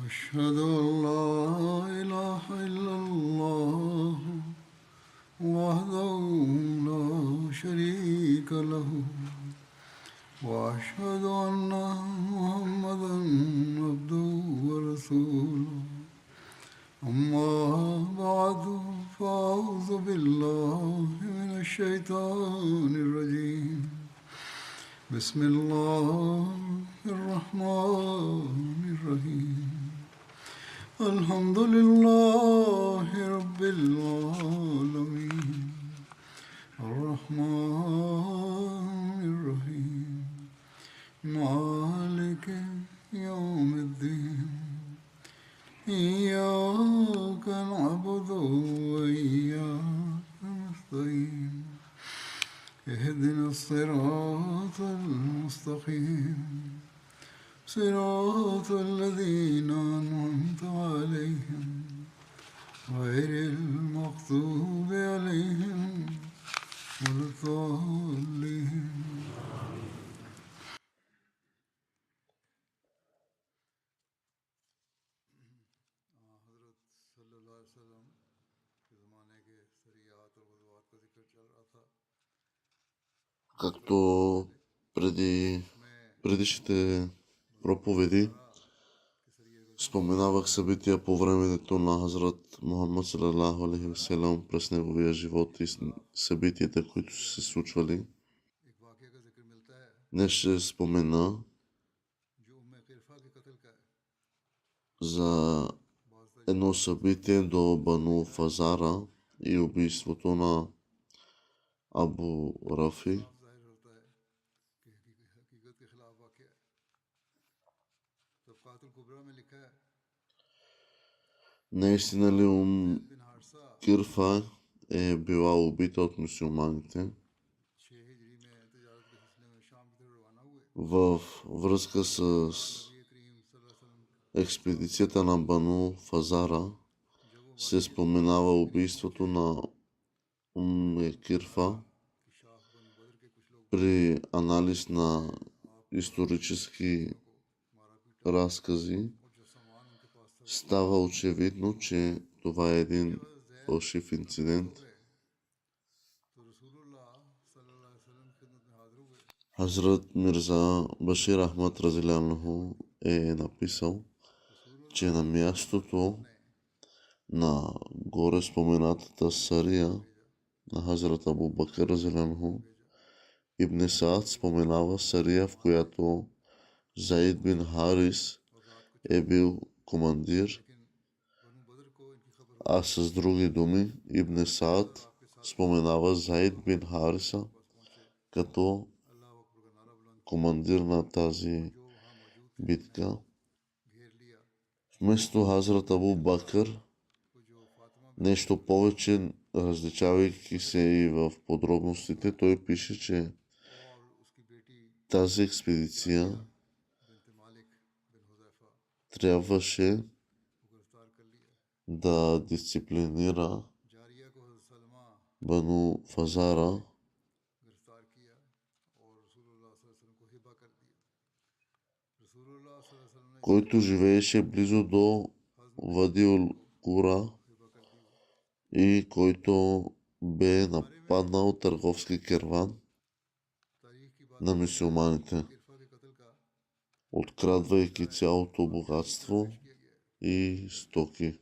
أشهد أن لا إله إلا الله وحده لا شريك له وأشهد أن محمدا عبده ورسوله أما بعد فأعوذ بالله من الشيطان الرجيم بسم الله الرحمن الرحيم الحمد لله رب العالمين الرحمن الرحيم مالك يوم الدين إياك نعبد وإياك نستعين اهدنا الصراط المستقيم صراط الذين أنعمت عليهم غير المغضوب عليهم ولا الضالين. Както преди предишните проповеди споменавах събития по времето на Хазрат Мухаммад салалаху алейхи ва салям през неговия живот и събитията, които са се случвали. Днес ще спомена за едно събитие до Бану Фазара и убийството на Абу Рафи. Наистина ли Кирфа е била убита от мюсюлманите? В връзка с експедицията на Бану Фазара се споменава убийството на Кирфа. При анализ на исторически разкази става очевидно, че това е един фалшив инцидент. Хазрат Мирза Башир Ахмад разилянху е написал, че на мястото на горе споменатата Сария на Хазрат Абу Бакр разилянху, Ибн Саад споменава Сария, в която Заид бин Харис е бил командир, а с други думи Ибн Саад споменава Заид бин Хариса като командир на тази битка. Вместо Хазрат Абу Бакър, нещо повече, различавайки се и в подробностите, той пише, че тази експедиция трябваше да дисциплинира Бану Фазара, който живееше близо до Вадиул Кура и който бе нападнал търговски керван на мюсюлманите, открадвайки цялото богатство и стоки.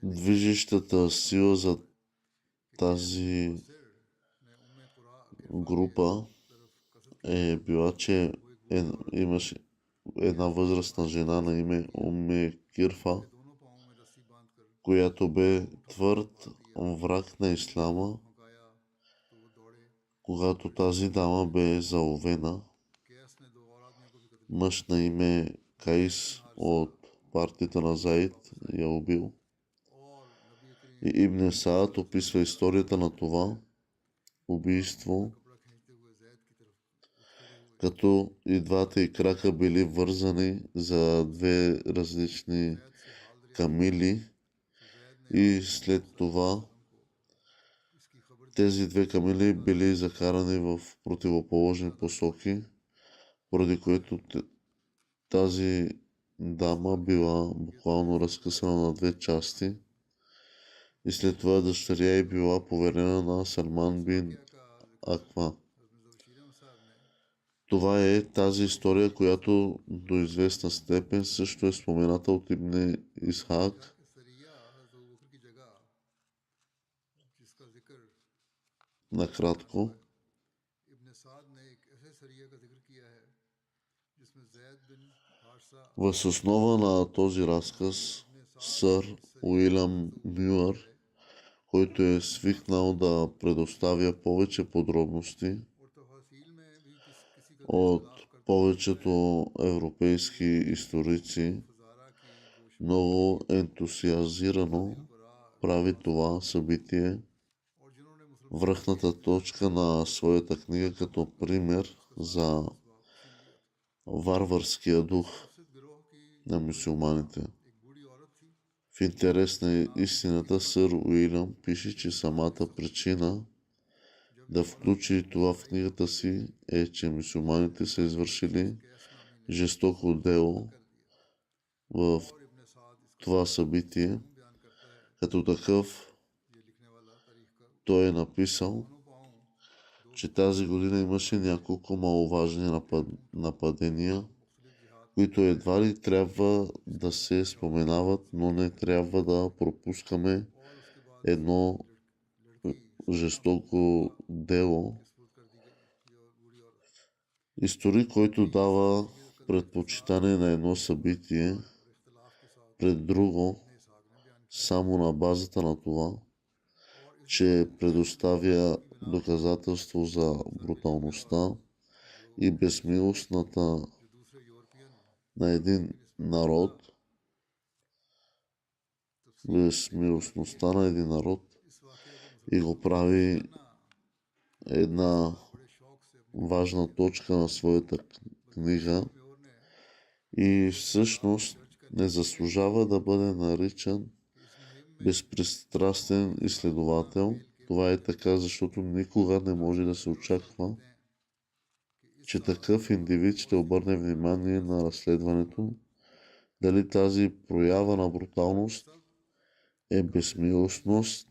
Движещата сила за тази група е била, че имаше една възрастна жена на име Кирфа, която бе твърд враг на ислама. Когато тази дама бе заловена, мъж на име Каис от партията на Заид я убил. И Ибн Саад описва историята на това убийство, като и двата й крака били вързани за две различни камили и след това тези две камили били закарани в противоположни посоки, поради което тази дама била буквално разкъсана на две части и след това дъщеря й била поверена на Салман бин Аква. Това е тази история, която до известна степен също е спомената от Ибн Исхак. Накратко, въз основа на този разказ сър Уилям Мюър, който е свикнал да предоставя повече подробности от повечето европейски историци, много ентусиазирано прави това събитие връхната точка на своята книга като пример за варварския дух на мюсюлманите. В интерес на истината сър Уилям пише, че самата причина да включи това в книгата си е, че мюсюлманите са извършили жестоко дело в това събитие. Като такъв той е написал, че тази година имаше няколко маловажни нападения, които едва ли трябва да се споменават, но не трябва да пропускаме едно жестоко дело. Историк, който дава предпочитание на едно събитие пред друго, само на базата на това, че предоставя доказателство за бруталността и безмилостната на един народ, безмилостността на един народ и го прави една важна точка на своята книга и всъщност не заслужава да бъде наричан безпристрастен изследовател. Това е така, защото никога не може да се очаква, че такъв индивид ще обърне внимание на разследването, дали тази проява на бруталност е безмилостност,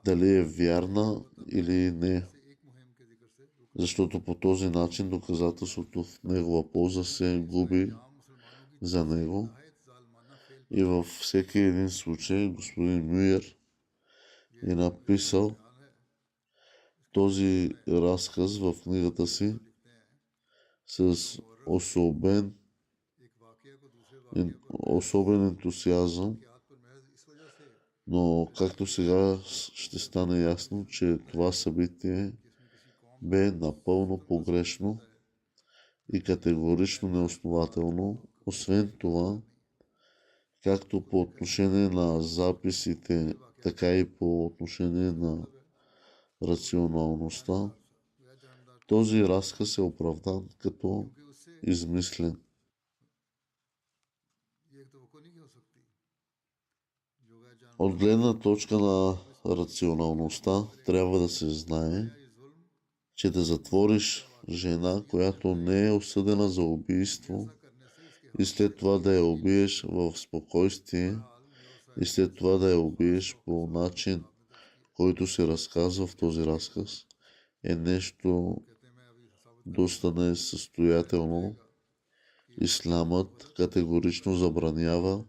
дали е вярна или не. Защото по този начин доказателството в негова полза се губи за него. И във всеки един случай господин Мюер е написал този разказ в книгата си с особен ентусиазъм, но както сега ще стане ясно, че това събитие бе напълно погрешно и категорично неоснователно. Освен това, както по отношение на записите, така и по отношение на рационалността, този разказ е оправдан като измислен. От гледна точка на рационалността трябва да се знае, че да затвориш жена, която не е осъдена за убийство, и след това да я убиеш в спокойствие, и след това да я убиеш по начин, който се разказва в този разказ, е нещо доста несъстоятелно. Исламът категорично забранява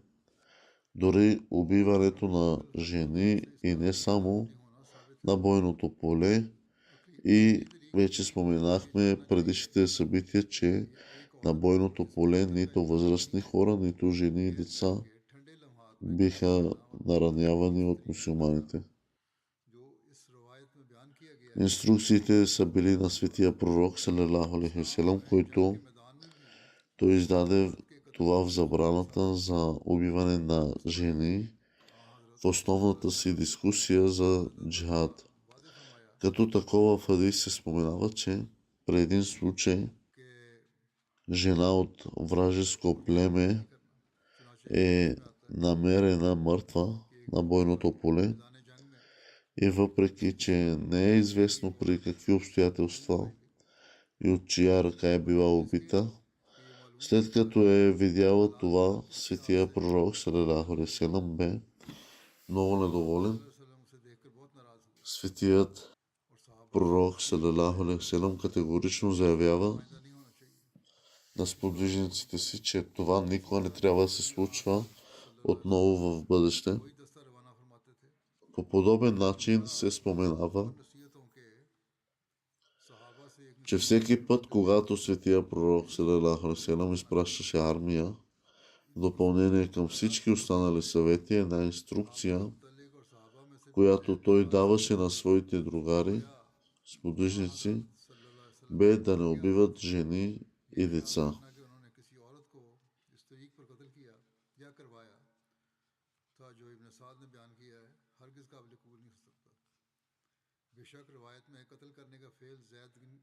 дори убиването на жени и не само на бойното поле. И вече споменахме предишните събития, че на бойното поле нито възрастни хора, нито жени и деца биха наранявани от мюсюлманите. Инструкциите са били на светия пророк салалаху алейхи ва салям, който той издаде това в забраната за убиване на жени в основната си дискусия за джихад. Като такова в хадис се споменава, че при един случай жена от вражеско племе е намерена мъртва на бойното поле И въпреки, че не е известно при какви обстоятелства и от чия ръка е била убита, след като е видяла това, светия пророк салалаху алейхи ва салям бе много недоволен. Светият пророк салалаху алейхи ва салям категорично заявява на сподвижниците си, че това никога не трябва да се случва отново в бъдеще. По подобен начин се споменава, че всеки път, когато светия пророк салалаху алейхи ва салям изпращаше армия, в допълнение към всички останали съвети, една инструкция, която той даваше на своите другари, сподвижници, бе да не убиват жени и деца.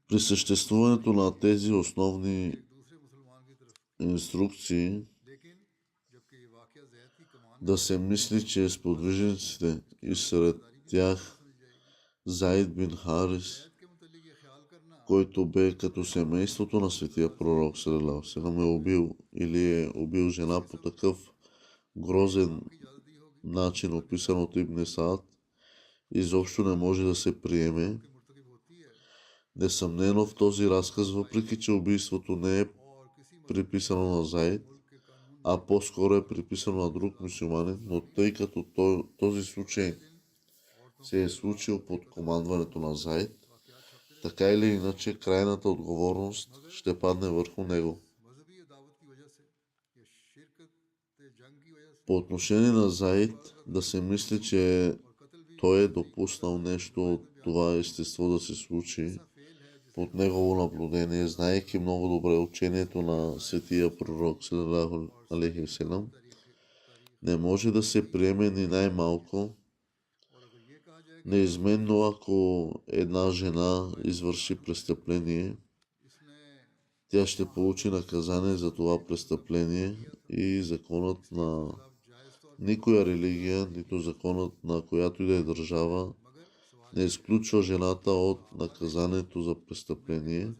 При съществуването на тези основни инструкции да се мисли, че сподвижниците и сред тях Заид бин Харис, който бе като семейството на светия пророк салалаху алейхи ва салям, е убил или е убил жена по такъв грозен начин, описан от Ибн Саад, изобщо не може да се приеме. Несъмнено в този разказ, въпреки че убийството не е приписано на Заид, а по-скоро е приписано на друг мюсюлманин, но тъй като този случай се е случил под командването на Заид, така или иначе крайната отговорност ще падне върху него. По отношение на Заид, да се мисли, че той е допуснал нещо от това естество да се случи под негово наблюдение, знаейки много добре учението на светия пророк салалаху алейхи ва салям, не може да се приеме ни най-малко. Неизменно, ако една жена извърши престъпление, тя ще получи наказание за това престъпление и законът на никоя религия, нито законът на която и да е държава, не изключва жената от наказанието за престъпление.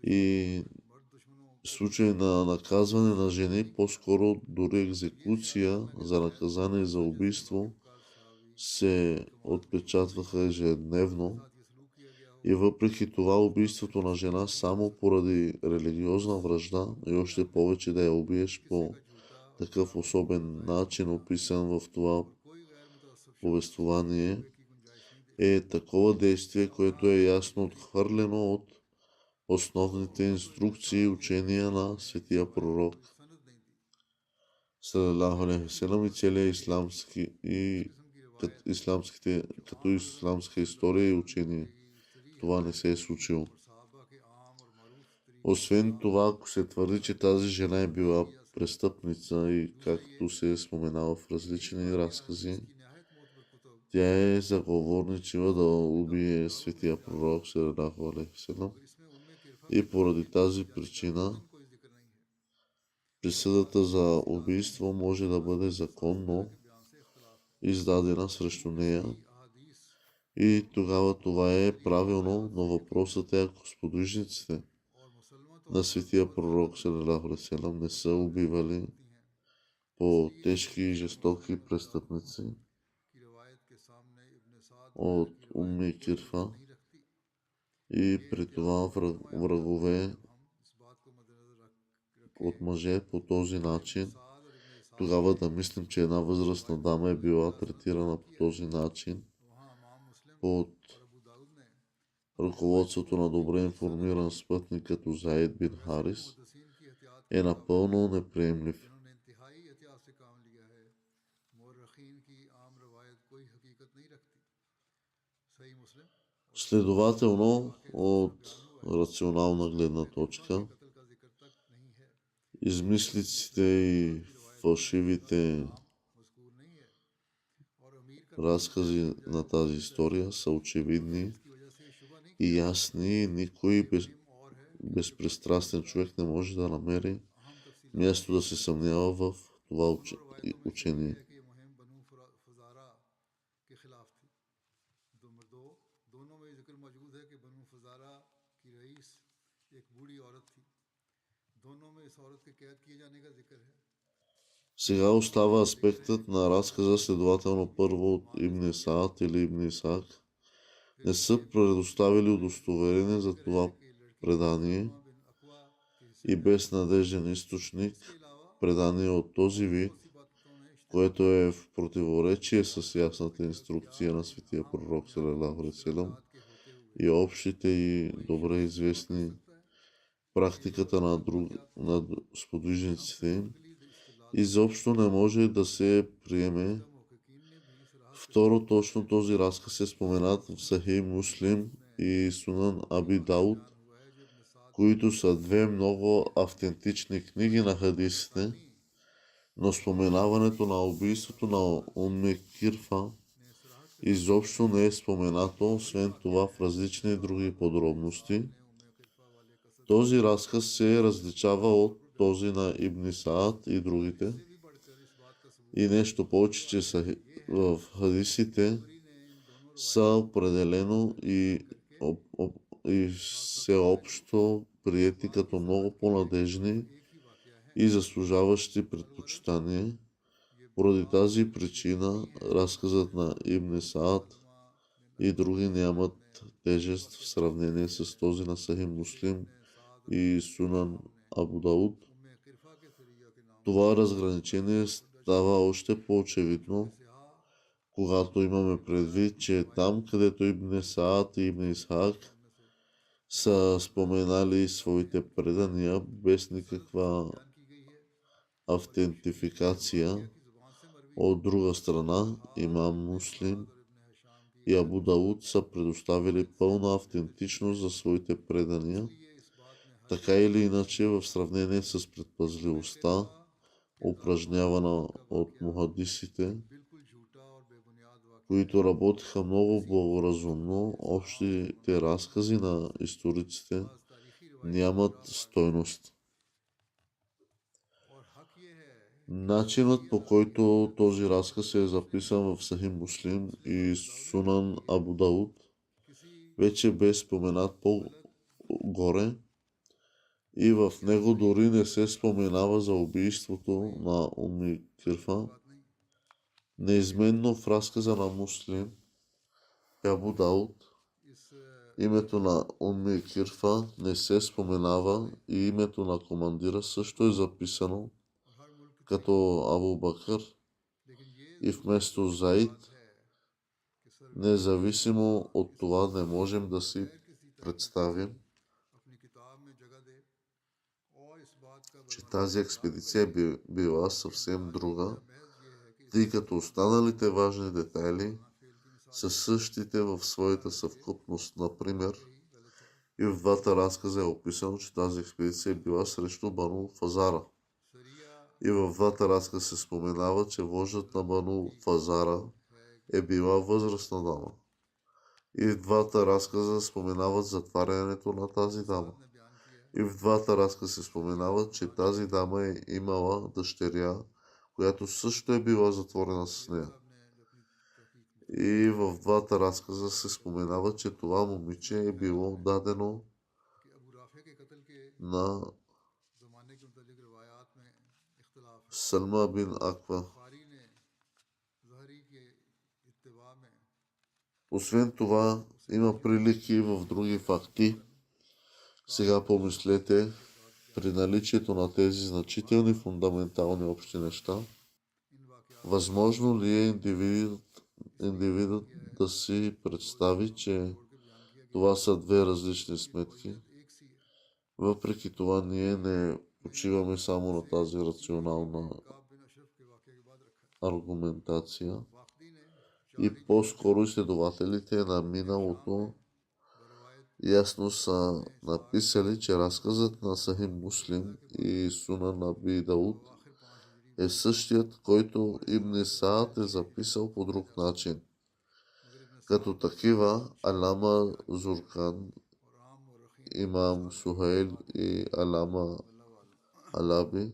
И в случай на наказване на жени, по-скоро дори екзекуция за наказание за убийство, се отпечатваха ежедневно. И въпреки това убийството на жена само поради религиозна вражда и още повече да я убиеш по такъв особен начин, описан в това повествование, е такова действие, което е ясно отхвърлено от основните инструкции и учения на светия пророк салалаху алейхи ва салям и целия като исламска история и учение. Това не се е случило. Освен това, ако се твърди, че тази жена е била престъпница и както се е споменава в различни разкази, тя е заговорничила да убие светия пророк салалаху алейхи ва салям. И поради тази причина присъдата за убийство може да бъде законно издадена срещу нея. И тогава това е правилно, но въпросът е, ако сподвижниците на светия пророк салалаху алейхи ва салям не са убивали по тежки и жестоки престъпници от Умми Кирфа и при това врагове от мъже по този начин, тогава да мислим, че една възрастна дама е била третирана по този начин под ръководството на добре информиран спътник като Заид бин Харис, е напълно неприемлив. Следователно, от рационална гледна точка, измислиците и фалшивите разкази на тази история са очевидни и ясни. Никой безпристрастен човек не може да намери място да се съмнява в това учение. दोनों में जिक्र मौजूद है कि बनु फजारा की रईस एक बूढ़ी औरत थी। दोनों में इस औरत के कैद किए जाने का जिक्र है। Сега остава аспектът на разказа, следователно първо от Ибн Исаак или Ибн Исаак не са предоставили удостоверение за това предание и без надежден източник, предание от този вид, което е в противоречие с ясната инструкция на светия пророк салалаху алейхи ва салям и общите и добре известни практиката на сподвижниците, изобщо не може да се приеме. Второ, точно този разказ е споменат в Сахих Муслим и Сунан Аби Дауд, които са две много автентични книги на хадисите, но споменаването на убийството на Умме Кирфа изобщо не е споменато, освен това в различни други подробности. Този разказ се различава от този на Ибн Саад и другите. И нещо повече, че в хадисите са определено и всеобщо приети като много по-надежни и заслужаващи предпочитание. Поради тази причина разказът на Ибн Саад и други нямат тежест в сравнение с този на Сахих Муслим и Сунан Абу Дауд. Това разграничение става още по-очевидно, когато имаме предвид, че там, където Ибн Саад и Ибн Исхак са споменали своите предания без никаква автентификация, от друга страна имам Муслим и Абу Дауд са предоставили пълна автентичност за своите предания. Така или иначе, в сравнение с предпазливостта, упражнявана от мухадисите, които работиха много благоразумно, общите разкази на историците нямат стойност. Начинът, по който този разказ е записан в Сахих Муслим и Сунан Абу Дауд, вече бе споменат по-горе и в него дори не се споменава за убийството на Умми Кирфа. Неизменно в разказа на Муслим и Абу Дауд името на Умми Кирфа не се споменава и името на командира също е записано като Абу Бакър и вместо Заид. Независимо от това не можем да си представим, че тази експедиция била съвсем друга, тъй като останалите важни детайли са същите в своята съвкупност. Например, и в двата разказа е описано, че тази експедиция е била срещу Бану Фазара. И в двата разказа се споменава, че вождът на Бану Фазара е била възрастна дама. И в двата разказа споменават затварянето на тази дама. И в двата разказа се споменава, че тази дама е имала дъщеря, която също е била затворена с нея. И в двата разказа се споменава, че това момиче е било дадено на Салма бин Аква. Освен това, има прилики в други факти. Сега помислете, при наличието на тези значителни фундаментални общи неща, възможно ли е индивидът да си представи, че това са две различни сметки? Въпреки това ние не почиваме само на тази рационална аргументация и по-скоро изследователите на миналото ясно са написали, че разказът на Сахих Муслим и Сунан Аби Дауд е същият, който Ибн Саад е записал по друг начин. Като такива Алама Зуркан, имам Сухайл и Алама Алаби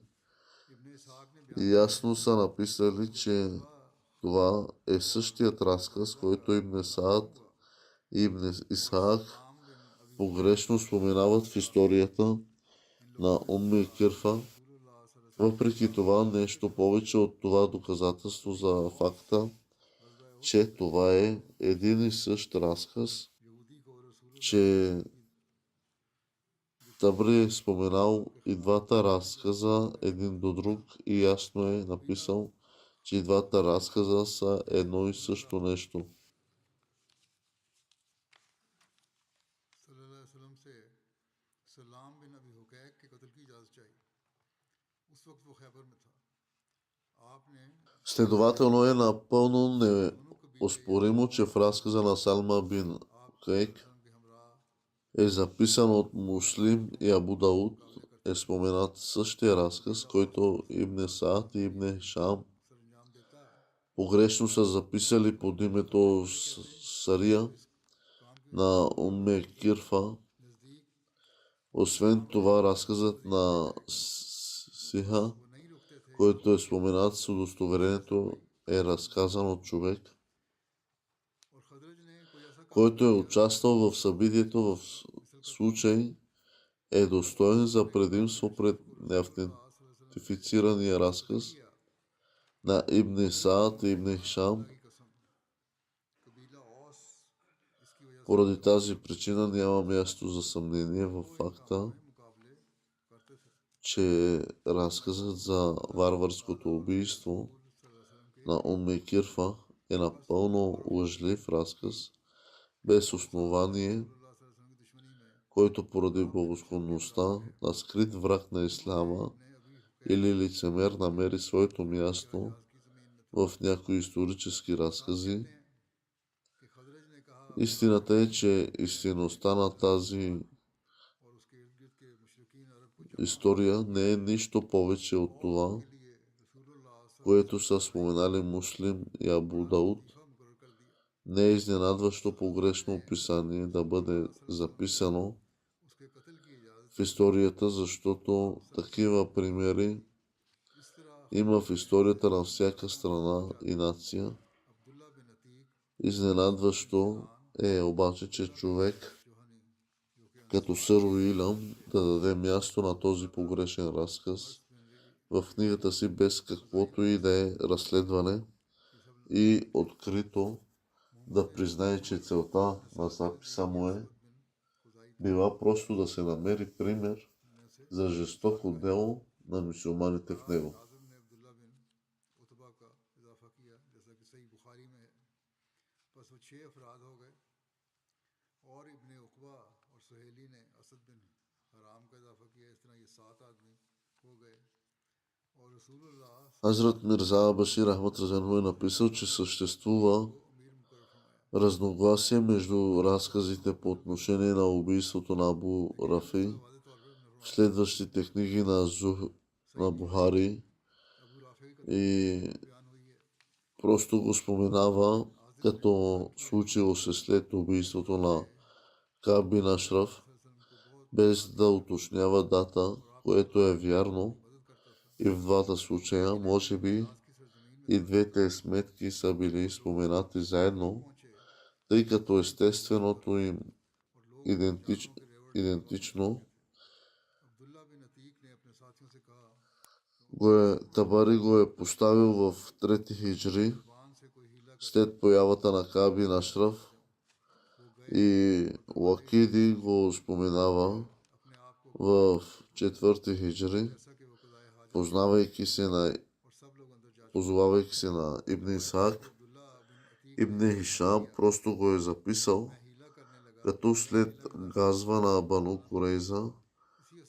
ясно са написали, че това е същият разказ, който Ибн Саад Ибн Исхак погрешно споменават в историята на Кирфа. Въпреки това, нещо повече от това доказателство за факта, че това е един и същ разказ, че Табри е споменал и двата разказа един до друг и ясно е написал, че и двата разказа са едно и също нещо. Следователно е напълно неоспоримо, че в разказа на Салма бин Хукейк е записан от Муслим и Абу Дауд, е споменат същия разказ, който Ибн Саад и Ибн Хишам погрешно са записали под името Сария на Кирфа. Освен това, разказът на Сиха, който е споменат с удостоверението, е разказан от човек, който е участвал в събитието. В случай е достоен за предимство пред неавтентифицирания разказ на Ибн Саад и Ибн Хишам. Поради тази причина няма място за съмнение в факта, че разказът за варварското убийство на Кирфа е напълно лъжлив разказ, без основание, който поради благосклонността на скрит враг на исляма или лицемер намери своето място в някои исторически разкази. Истината е, че истинността на тази история не е нищо повече от това, което са споменали Муслим и Абу Дауд. Не е изненадващо погрешно описание да бъде записано в историята, защото такива примери има в историята на всяка страна и нация. Изненадващо е обаче, че човек като сър Уилям да даде място на този погрешен разказ в книгата си без каквото и да е разследване и открито да признае, че целта на записа му е била просто да се намери пример за жестоко дело на мюсюлманите в него. Хазрат Мирза Башир Ахмад Разанху е написал, че съществува разногласие между разказите по отношение на убийството на Абу Рафи в следващите книги на Бухари и просто го споменава като случило се след убийството на Кааб бин Ашраф, без да уточнява дата, което е вярно. И в двата случая, може би, и двете сметки са били споменати заедно, тъй като естественото им идентично. Табари го е поставил в 3 хиджри, след появата на Кааб бин Ашраф, и Лакиди го споменава в 4 хиджри, позовавайки се на Ибн Исхак. Ибн Хишам просто го е записал като след газва на Бану Курейза,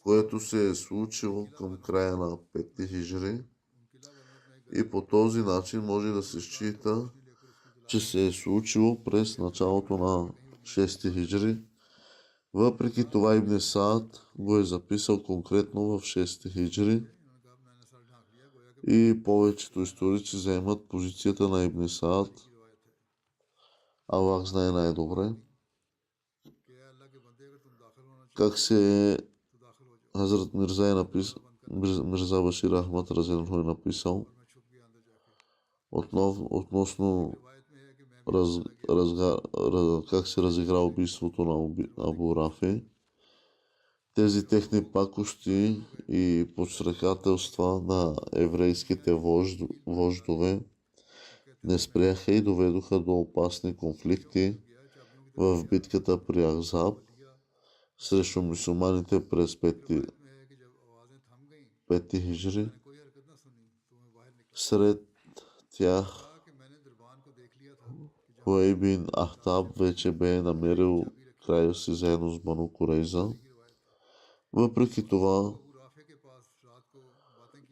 което се е случило към края на 5 хиджри, и по този начин може да се счита, че се е случило през началото на 6 хиджри. Въпреки това Ибн Саад го е записал конкретно в 6 хиджри и повечето историци заемат позицията на Ибн Саад. Аллах знае най-добре как се Хазрат Мирза Башир Ахмад Разанху е написал относно как се разигра убийството на Абу Рафи. Тези техни пакости и подстрекателства на еврейските вождове не спряха и доведоха до опасни конфликти в битката при Ахзаб срещу мюсюлманите през 5 хиджри. Сред тях Хуей бин Ахтаб вече бе намерил края си заедно с Бану Курейза. Въпреки това,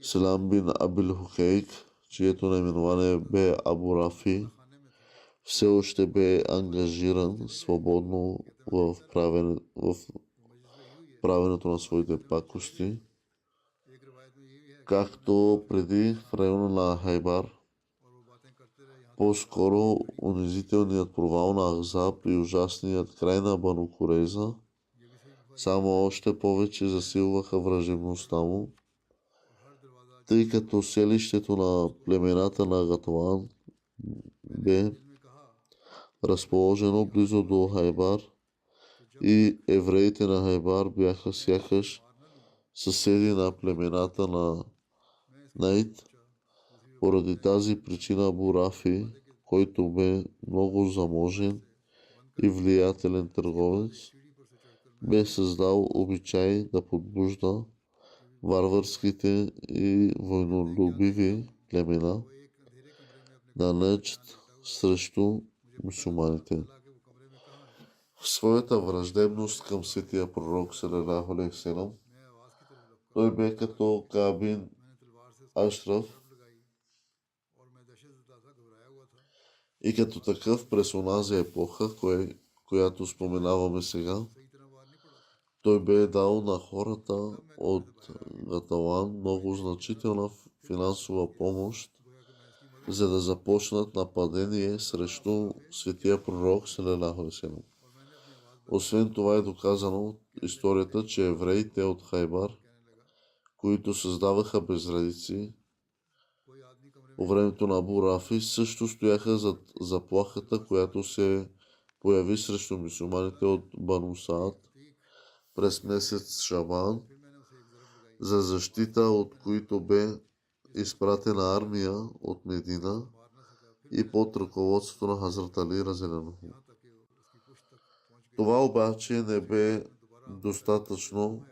Селам бин Абил Хукейк, чието наименование бе Абу Рафи, все още бе ангажиран свободно в правенето на своите пакости, както преди в района на Хайбар. По-скоро унизителният провал на Ахзаб и ужасният край на Бану Курейза само още повече засилваха враждебността му, тъй като селището на племената на Гатуан бе разположено близо до Хайбар и евреите на Хайбар бяха сякаш съседи на племената на Найт. Поради тази причина Абу Рафи, който бе много заможен и влиятелен търговец, бе създал обичай да подбужда варварските и войнолюбиви племена на Неджд срещу мюсюлманите. В своята враждебност към светия пророк салалаху алейхи ва салям, той бе като Кааб бин Ашраф и като такъв през онази епоха, която споменаваме сега, той бе дал на хората от Гатуан много значителна финансова помощ, за да започнат нападение срещу светия пророк салалаху алейхи ва салям. Освен това е доказано от историята, че евреите от Хайбар, които създаваха безредици по времето на Абу Рафи, също стояха зад заплахата, която се появи срещу мюсюлманите от Бану Саад през месец Шабан, за защита от които бе изпратена армия от Медина и под ръководството на Хазрат Али разделено. Това обаче не бе достатъчно,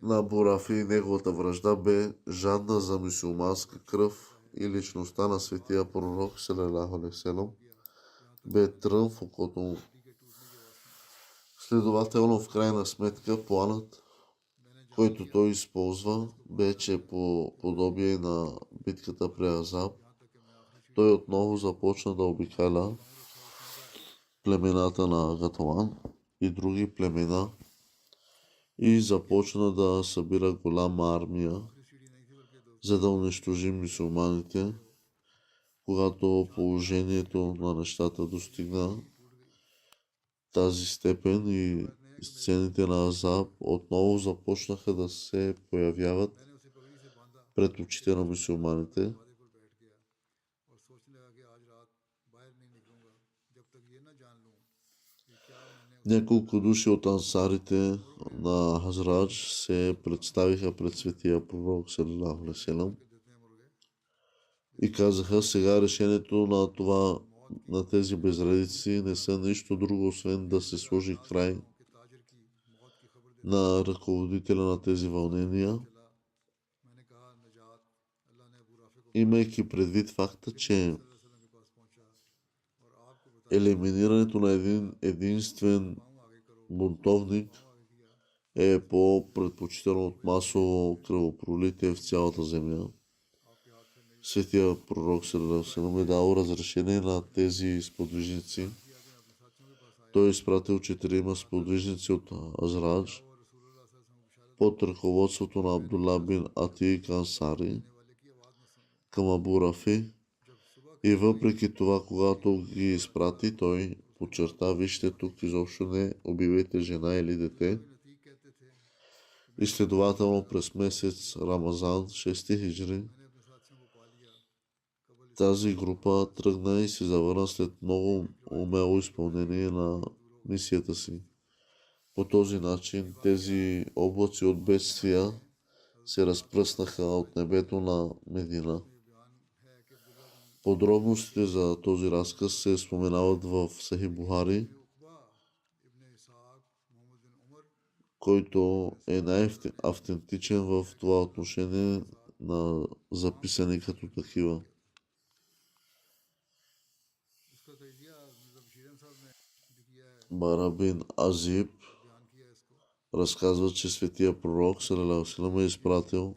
на Абу Рафи и неговата вражда бе жадна за мюсюлманска кръв и личността на светия пророк салалаху алейхи ва салям бе трън в окото му. Следователно, в крайна сметка, планът, който той използва, бе, че по подобие на битката при Ахзаб, той отново започна да обикаля племената на Гатуан и други племена и започна да събира голяма армия, за да унищожи мюсюлманите. Когато положението на нещата достигна тази степен и сцените на Ахзаб отново започнаха да се появяват пред очите на мюсюлманите, няколко души от ансарите на Хазрадж се представиха пред светия пророк салалаху алейхи ва салям и казаха: сега решението на тези безредици не са нищо друго, освен да се сложи край на ръководителя на тези вълнения, имайки предвид факта, че елиминирането на един единствен бунтовник е по-предпочитано от масово кръвопролитие в цялата земя. Светия пророк салалаху алейхи ва салям е дал разрешение на тези сподвижници. Той е изпратил 4 сподвижници от Азрадж под ръководството на Абдулла бин Атик Ансари към Абу Рафи И въпреки това, когато ги изпрати, той подчерта, вижте тук изобщо не убивайте жена или дете. И следователно през месец Рамазан, 6 хиджри, тази група тръгна и се завърна след много умело изпълнение на мисията си. По този начин тези облаци от бедствия се разпръснаха от небето на Медина. Подробностите за този разказ се споменават в Сахи Бухари, който е най-автентичен в това отношение на записани като такива. Бара бин Азиб разказва, че светия пророк салалаху е изпратил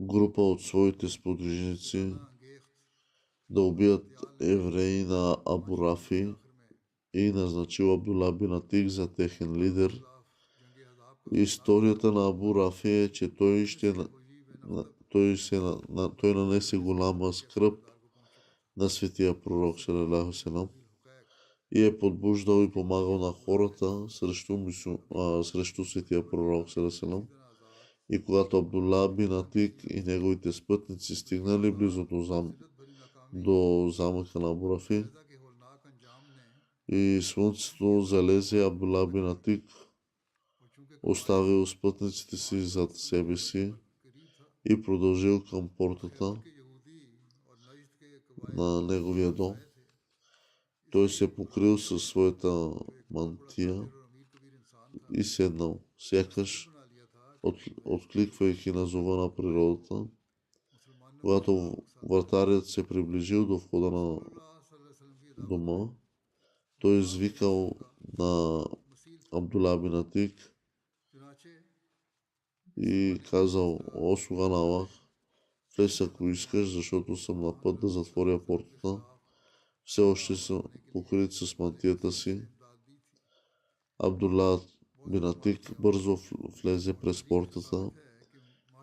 група от своите сподвижници да убият евреи на Абу Рафи и назначил Абдула бин Атик за техен лидер. Историята на Абу Рафи е, че той нанесе голяма скръб на светия пророк салалаху и е подбуждал и помагал на хората срещу светия пророк салалаху. И когато Абдула бин Атик и неговите спътници стигнали близо до замъка на Абу Рафи и слънцето залезе, Абдула бин Атик оставил спътниците си зад себе си и продължил към портата на неговия дом. Той се покрил със своята мантия и седнал, сякаш откликвайки на зова на природата. Когато вратарят се приближил до входа на дома, той извикал на Абдула бин Атик и казал: о, слуга на Аллах, влез ако искаш, защото съм на път да затворя портата. Все още съм покрит с мантията си. Абдула бин Атик бързо влезе през портата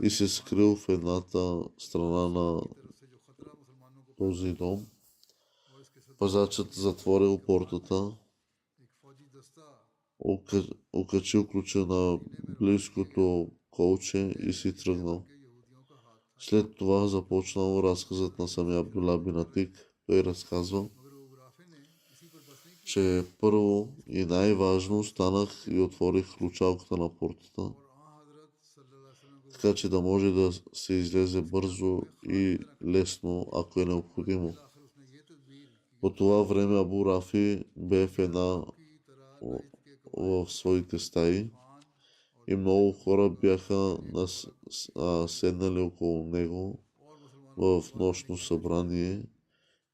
и се скрил в едната страна на този дом. Пазачът затворил портата, окачил ключа на близкото колче и си тръгнал. След това започнал разказът на самия Абдула бин Атик. Той разказва, че първо и най-важно станах и отворих ключалката на портата, така че да може да се излезе бързо и лесно, ако е необходимо. По това време Абу Рафи бе в своите стаи и много хора бяха седнали около него в нощно събрание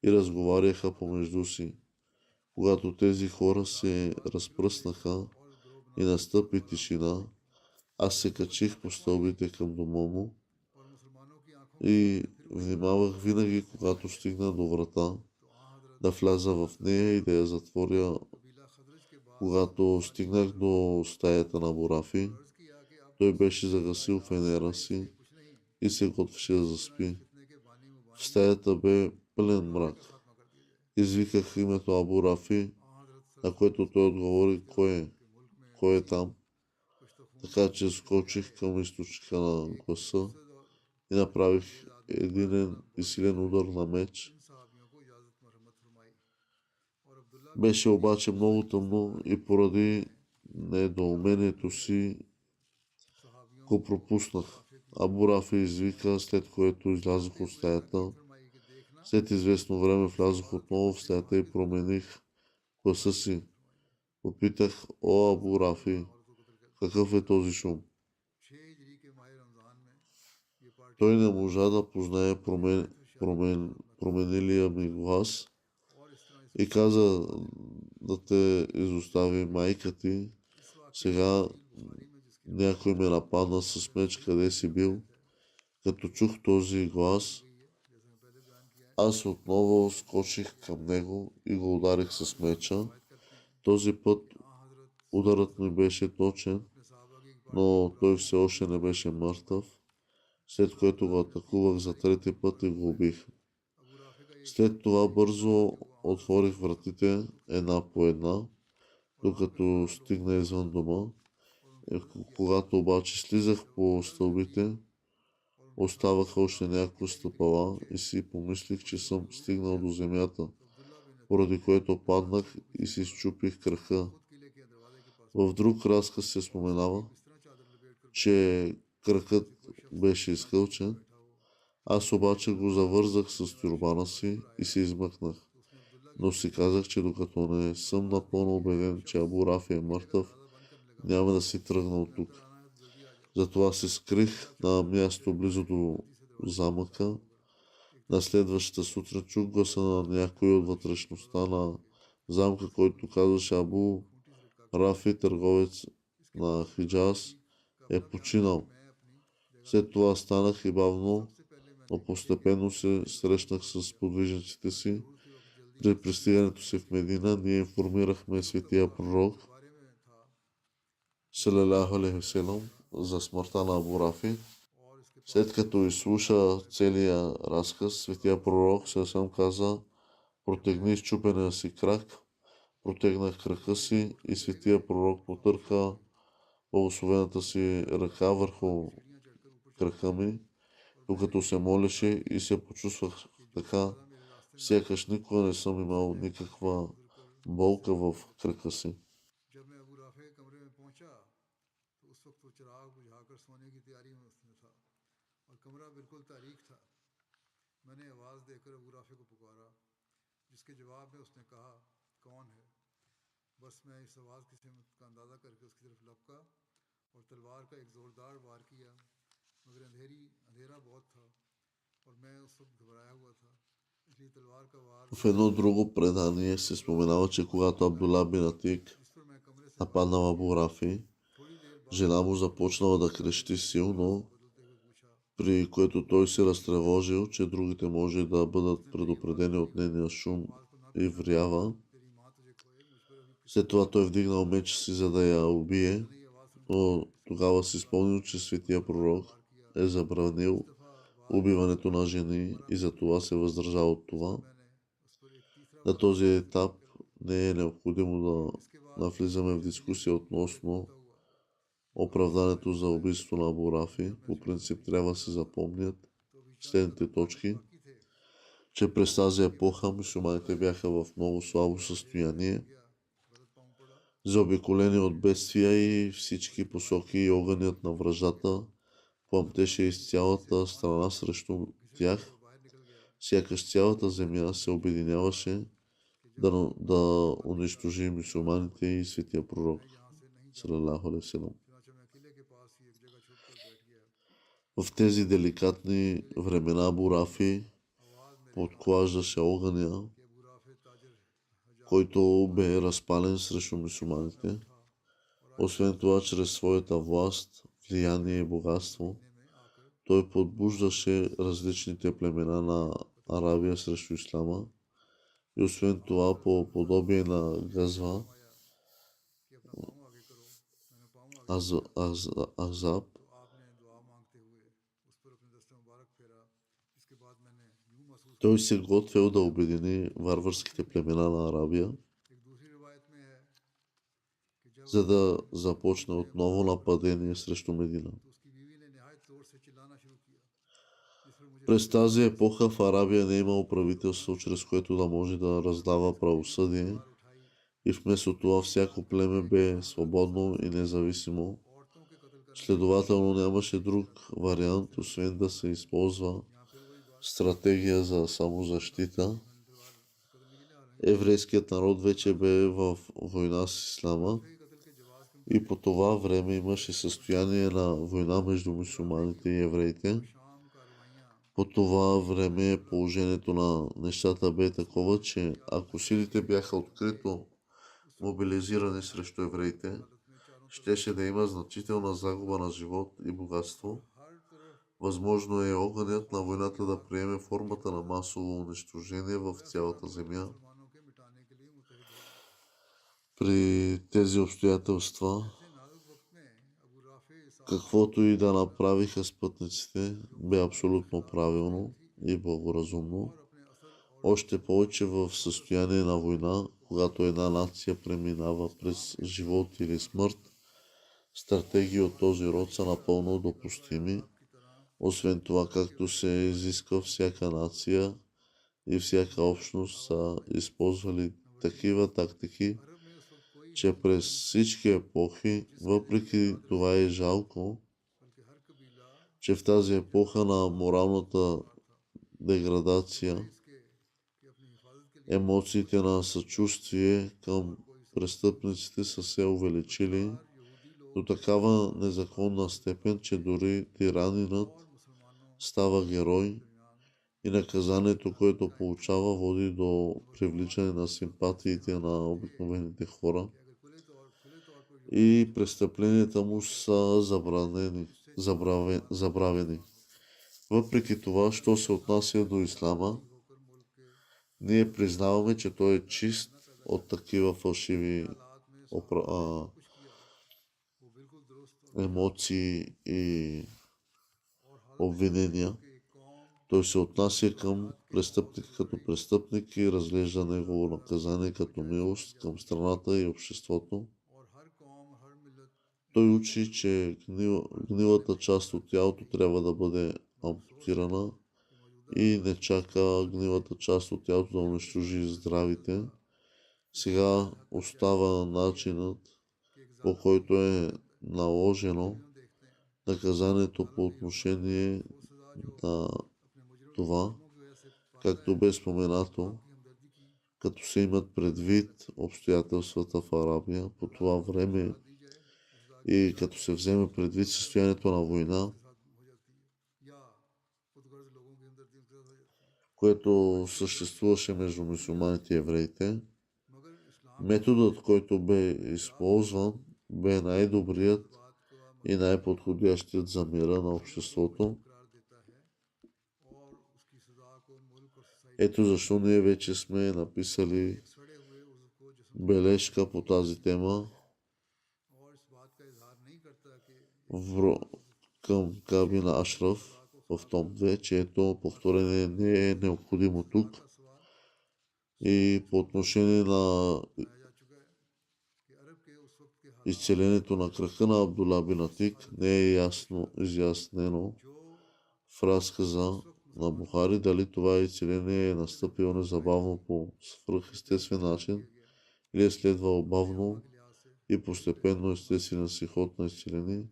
и разговаряха помежду си. Когато тези хора се разпръснаха и настъпи тишина, аз се качих по стълбите към дома му и внимавах винаги, когато стигна до врата, да вляза в нея и да я затворя. Когато стигнах до стаята на Абу Рафи, той беше загасил фенера си и се готвеше да заспи. В стаята бе пълен мрак. Извиках името Абу Рафи, на което той отговори: кой е там? Така че скочих към източника на гласа и направих единен и силен удар на меч. Беше обаче много тъмно и поради недоумението си го пропуснах. Абу Рафи извика, след което излязох от стаята. След известно време влязох отново в стаята и промених гласа си. Попитах: о, Абу Рафи, какъв е този шум? Той не можа да познае променилия ми глас и каза да те изостави майка ти. Сега някой ме нападна с меч, къде си бил. Като чух този глас, аз отново скочих към него и го ударих с меча. Този път ударът ми беше точен, но той все още не беше мъртъв, след което го атакувах за трети път и го убих. След това бързо отворих вратите една по една, докато стигна извън дома. Когато обаче слизах по стълбите, оставаха още няколко стъпала и си помислих, че съм стигнал до земята, поради което паднах и си счупих крака. В друг разказ се споменава, че кракът беше изкълчен. Аз обаче го завързах с тюрбана си и се измъкнах. Но си казах, че докато не съм напълно убеден, че Абу Рафи е мъртъв, няма да си тръгна от тук. Затова се скрих на място близо до замъка. На следващата сутрин чух гласа на някой от вътрешността на замка, който казваше: Абу Рафи, търговец на Хиджаз, е починал. След това станах и бавно, но постепенно се срещнах с подвижниците си. При пристигането си в Медина ние информирахме светия пророк салалаху алейхи ва салям за смъртта на Абу Рафи. След като изслуша целия разказ, светия пророк съвсем каза: протегни счупения си крак. Протегнах крака си и светия пророк потърка благословената си ръка върху крака ми, докато се молеше, и се почувствах така, сякаш никога не съм имал никаква болка в крака си. В едно друго предание се споменава, че когато Абдула бин Атик нападнал Абу Рафи, жена му започнала да крещи силно, при което той се разтревожил, че другите може да бъдат предупредени от нейния шум и врява. След това той вдигнал меча си, за да я убие, но тогава си спомнил, че светия пророк е забранил убиването на жени и затова се въздържал от това. На този етап не е необходимо да навлизаме в дискусия относно оправданието за убийството на Абу Рафи. По принцип трябва да се запомнят следните точки, че през тази епоха мюсюлманите бяха в много слабо състояние, заобиколени от бедствия и всички посоки, и огънят на враждата пламтеше из цялата страна срещу тях. Сякаш цялата земя се обединяваше да унищожи мюсюлманите и светия пророк салалаху алейхи ва салям. В тези деликатни времена Абу Рафи подклаждаше огъня, който бе разпален срещу мюсюлманите. Освен това, чрез своята власт, влияние и богатство, той подбуждаше различните племена на Арабия срещу ислама. И освен това, по подобие на Газва, Ахзаб, той се готвил да обедини варварските племена на Арабия, за да започне отново нападение срещу Медина. През тази епоха в Арабия не е имало правителство, чрез което да може да раздава правосъдие, и вместо това всяко племе бе свободно и независимо. Следователно нямаше друг вариант, освен да се използва стратегия за самозащита. Еврейският народ вече бе в война с ислама и по това време имаше състояние на война между мюсюлманите и евреите. По това време положението на нещата бе такова, че ако силите бяха открито мобилизирани срещу евреите, щеше да има значителна загуба на живот и богатство. Възможно е огънят на войната да приеме формата на масово унищожение в цялата земя. При тези обстоятелства, каквото и да направиха спътниците, бе абсолютно правилно и благоразумно. Още повече в състояние на война, когато една нация преминава през живот или смърт, стратегии от този род са напълно допустими. Освен това, както се изисква, всяка нация и всяка общност са използвали такива тактики, че през всички епохи, въпреки това е жалко, че в тази епоха на моралната деградация, емоциите на съчувствие към престъпниците са се увеличили до такава незаконна степен, че дори тиранинът става герой и наказанието, което получава, води до привличане на симпатиите на обикновените хора и престъпленията му са забравени. Въпреки това, що се отнася до ислама, ние признаваме, че той е чист от такива фалшиви емоции и обвинения. Той се отнася към престъпник като престъпник и разглежда негово наказание като милост към страната и обществото. Той учи, че гнилата част от тялото трябва да бъде ампутирана и не чака гнилата част от тялото да унищожи здравите. Сега остава начинът, по който е наложено наказанието по отношение на това, както бе споменато, като се имат предвид обстоятелствата в Арабия по това време и като се вземе предвид състоянието на война, което съществуваше между мюсюлманите и евреите. Методът, който бе използван, бе най-добрият и най-подходящият за мира на обществото. Ето защо ние вече сме написали бележка по тази тема към Кабина Ашраф в том 2, чието повторение не е необходимо тук. И по отношение на изцелението на крака на Абдула бин Атик не е ясно изяснено в разказа на Бухари дали това изцеление е настъпило незабавно по свръхестествен начин или е следвало бавно и постепенно естествен си ход на изцеление.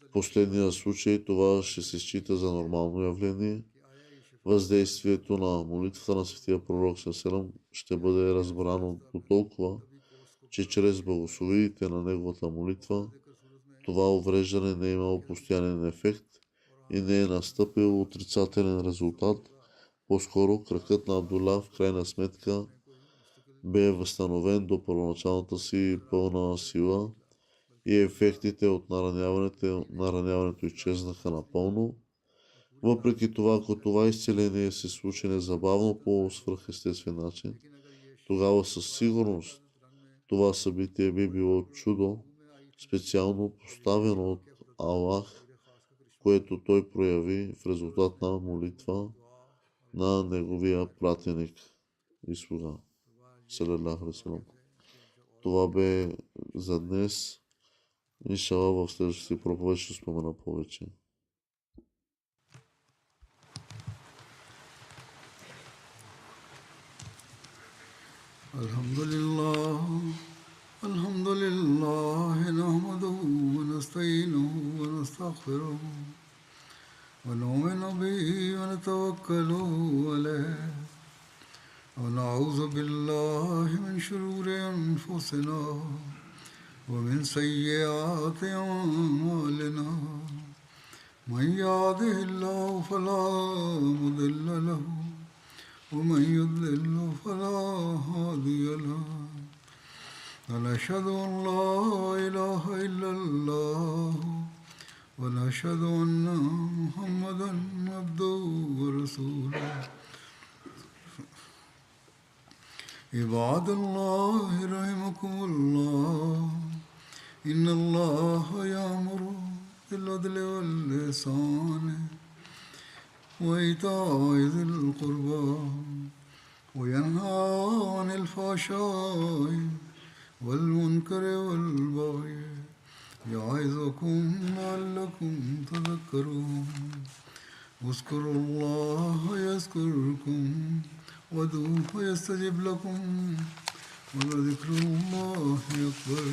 В последния случай това ще се счита за нормално явление. Въздействието на молитвата на светия пророк Саселам ще бъде разбрано до толкова, че чрез благословиите на неговата молитва това увреждане не е имало постоянен ефект и не е настъпил отрицателен резултат. По-скоро кракът на Абдула в крайна сметка бе възстановен до първоначалната си пълна сила и ефектите от нараняването изчезнаха напълно. Въпреки това, ако това изцеление се случи незабавно по свръхестествен начин, тогава със сигурност това събитие би било чудо, специално поставено от Аллах, което той прояви в резултат на молитва на неговия пратеник и слуга. Салалаху алейхи ва салям. Това бе за днес. Иншалла в следващия проповед ще спомена повече. Alhamdulillah, nahmaduhu wa nasta'inuhu wa nastaghfiruh wa nu'minu bihi wa natawakkalu alayh wa na'udhu billahi min shururi anfusina wa min sayyiati a'malina. Man yahdihillahu fala mudilla lahu ومن يضلل فلا هادي له ونشهد أن لا إله إلا الله ونشهد أن محمدا عبده ورسوله عباد الله رحمكم الله إن الله يأمر بالعدل والإحسان وإيتاء ذي القربى وينهى عن الفحشاء والمنكر والبغي يعظكم لعلكم تذكرون اذكروا الله يذكركم وادعوه يستجب لكم ولذكر الله أكبر